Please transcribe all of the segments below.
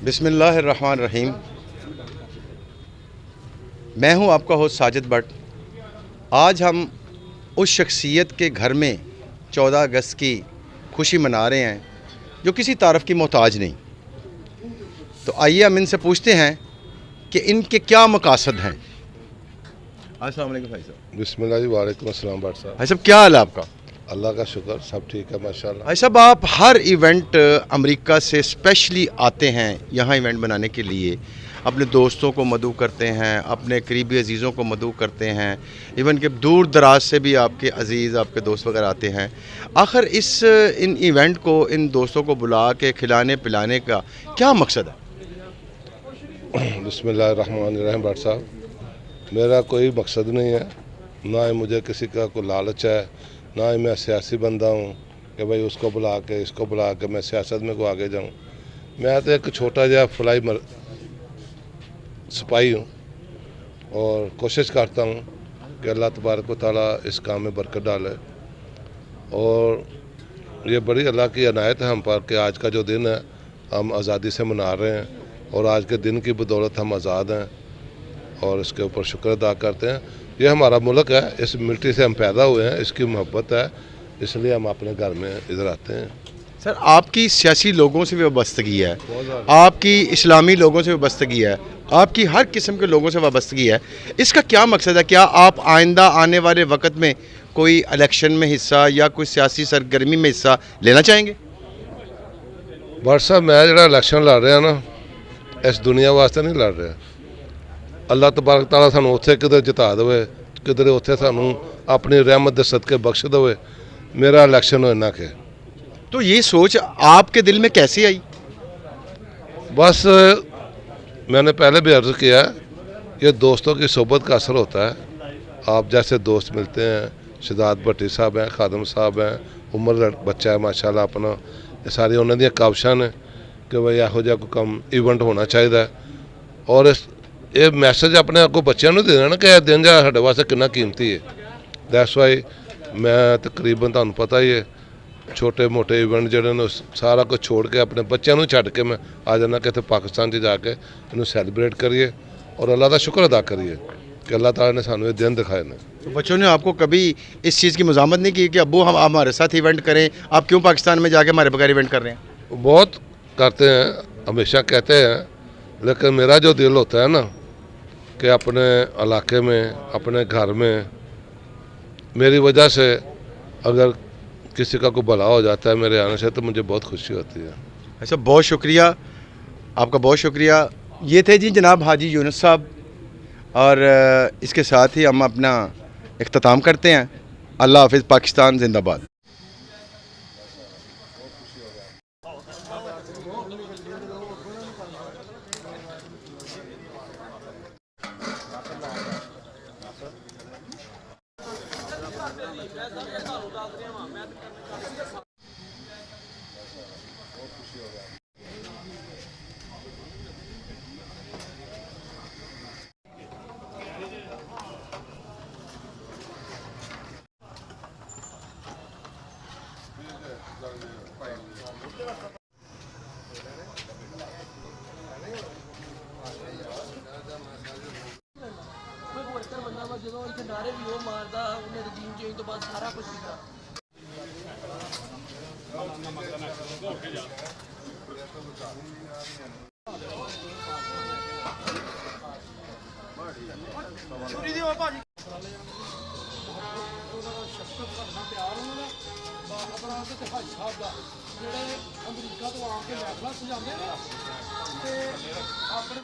बिस्मिल्लाहिर्रहमानिर्रहीम। मैं हूं आपका होस्ट साजिद भट्ट। आज हम उस शख्सियत के घर में 14 अगस्त की खुशी मना रहे हैं जो किसी तारफ़ की मोहताज नहीं। तो आइए हम इनसे पूछते हैं कि इनके क्या मकासद हैं। अस्सलाम वालेकुम भाई साहब। बिस्मिल्लाह जी, वालेकुम अस्सलाम भाई साहब। भाई साहब क्या हाल है आपका? अल्लाह का शुक्र, सब ठीक है माशाल्लाह। भाई साहब आप हर इवेंट अमेरिका से स्पेशली आते हैं यहाँ इवेंट बनाने के लिए, अपने दोस्तों को मदऊ करते हैं, अपने करीबी अजीज़ों को मदऊ करते हैं, इवन कि दूर दराज से भी आपके अजीज़ आपके दोस्त वगैरह आते हैं। आखिर इन इवेंट को, इन दोस्तों को बुला के खिलाने पिलाने का क्या मकसद है? बिस्मिल्लाहिर्रहमानिर्रहीम भाई साहब, मेरा कोई मकसद नहीं है, ना ही मुझे किसी का कोई लालच है, ना ही मैं सियासी बंदा हूँ कि भाई उसको बुला के इसको बुला के मैं सियासत में को आगे जाऊँ। मैं तो एक छोटा जहा सिपाही हूँ और कोशिश करता हूँ कि अल्लाह तबारक व तआला इस काम में बरकत डाले। और ये बड़ी अल्लाह की अनायत है हम पर कि आज का जो दिन है हम आज़ादी से मना रहे हैं और आज के दिन की बदौलत हम आज़ाद हैं और इसके ऊपर शुक्र अदा करते हैं। ये हमारा मुल्क है, इस मिट्टी से हम पैदा हुए हैं, इसकी मोहब्बत है, इसलिए हम अपने घर में इधर आते हैं। सर आपकी सियासी लोगों से वाबस्तगी है, आपकी इस्लामी लोगों से वाबस्तगी है, आपकी हर किस्म के लोगों से वाबस्तगी है। इसका क्या मकसद है? क्या आप आइंदा आने वाले वक्त में कोई इलेक्शन में हिस्सा या कोई सियासी सरगर्मी में हिस्सा लेना चाहेंगे? भट्ट साहब, मैं जो इलेक्शन लड़ रहा ना, इस दुनिया वास्ते नहीं लड़ रहा। अल्लाह तबारक तआला सानू उत्थे किधर जिता देवे, किधर उत्थे सानू अपनी रहमत दे सदके बख्श देवे। मेरा इलेक्शन होना के तो ये सोच आपके दिल में कैसे आई? बस मैंने पहले भी अर्ज़ किया, ये दोस्तों की सोबत का असर होता है। आप जैसे दोस्त मिलते हैं, शहजाद भट्टी साहब हैं, खादम साहब हैं, उमर बच्चा है माशाल्लाह अपना, ये सारी उन्होंने दी काविशां ने कि भाई यहो जिहा कोई कम इवेंट होना चाहिए। और ये मैसेज अपने आपको बच्चों को देना ना कि यह दिन जहाँ साढ़े वास्ते कितना कीमती है। दैट्स वाई मैं तकरीबन तुहानू पता ही है, छोटे मोटे इवेंट जोड़े ने सारा कुछ छोड़ के अपने बच्चों को छड़ के मैं आ जाना कि पाकिस्तान से जाके इन्हू सैलीब्रेट करिए और अल्लाह का शुक्र अदा करिए कि अल्लाह ताला ने सानू ये दिन दिखाए ने। तो बच्चों ने आपको कभी इस चीज़ की मज़ामत नहीं की कि अब्बू हम हमारे साथ इवेंट करें, आप क्यों पाकिस्तान में जाके हमारे बगैर इवेंट कर रहे हैं? बहुत करते हैं, हमेशा कहते हैं, लेकिन मेरा जो दिल होता है ना कि अपने इलाके में, अपने घर में मेरी वजह से अगर किसी का कोई भला हो जाता है मेरे आने से, तो मुझे बहुत खुशी होती है। अच्छा, बहुत शुक्रिया आपका, बहुत शुक्रिया। ये थे जी जनाब हाजी यूनुस साहब, और इसके साथ ही हम अपना इख्तिताम करते हैं। अल्लाह हाफिज़, पाकिस्तान जिंदाबाद। ਜਦੋਂ ਇੱਥੇ ਨਾਰੇ ਵੀ ਉਹ ਮਾਰਦਾ, ਉਹਨੇ ਰਜੀਮ ਚੇਂਜ ਤੋਂ ਬਾਅਦ ਸਾਰਾ ਕੁਝ ਕੀਤਾ। ਛੁਰੀ ਦਿਓ ਭਾਜੀ। ਉਹਨਾਂ ਦਾ ਸ਼ਫਕਤ ਕਰਨਾ ਪਿਆਰ ਉਹਨਾਂ ਦਾ ਬਾਖਬਰਾਂ ਤੇ ਹਾਜੀ ਸਾਹਿਬ ਦਾ, ਜਿਹੜੇ ਅਮਰੀਕਾ ਤੋਂ ਆ ਕੇ ਮਹਿਫਲਾਂ ਸਜਾਉਂਦੇ ਨੇ ਤੇ ਆਪਣੇ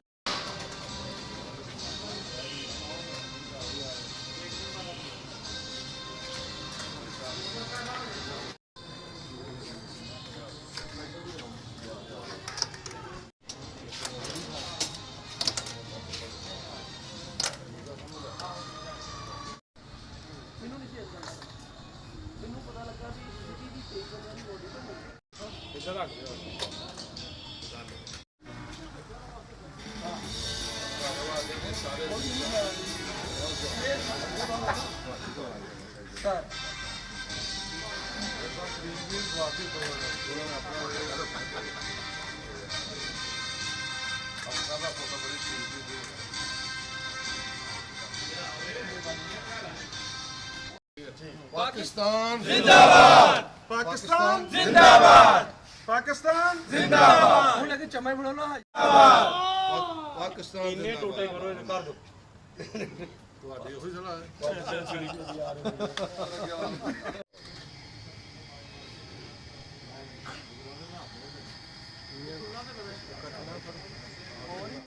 पाकिस्तान जिंदाबाद, पाकिस्तान जिंदाबाद, पाकिस्तान जिंदाबाद। ਹੁਣ ਲੱਗੇ ਚਮੇ ਬਣਾਉਣਾ ਪਾਕਿਸਤਾਨ ਇੰਨੇ ਟੋਟੇ ਕਰੋ ਇਹਨੇ ਕਰ ਦੋ ਤੁਹਾਡੇ ਉਹੀ ਸਲਾਹ ਹੈ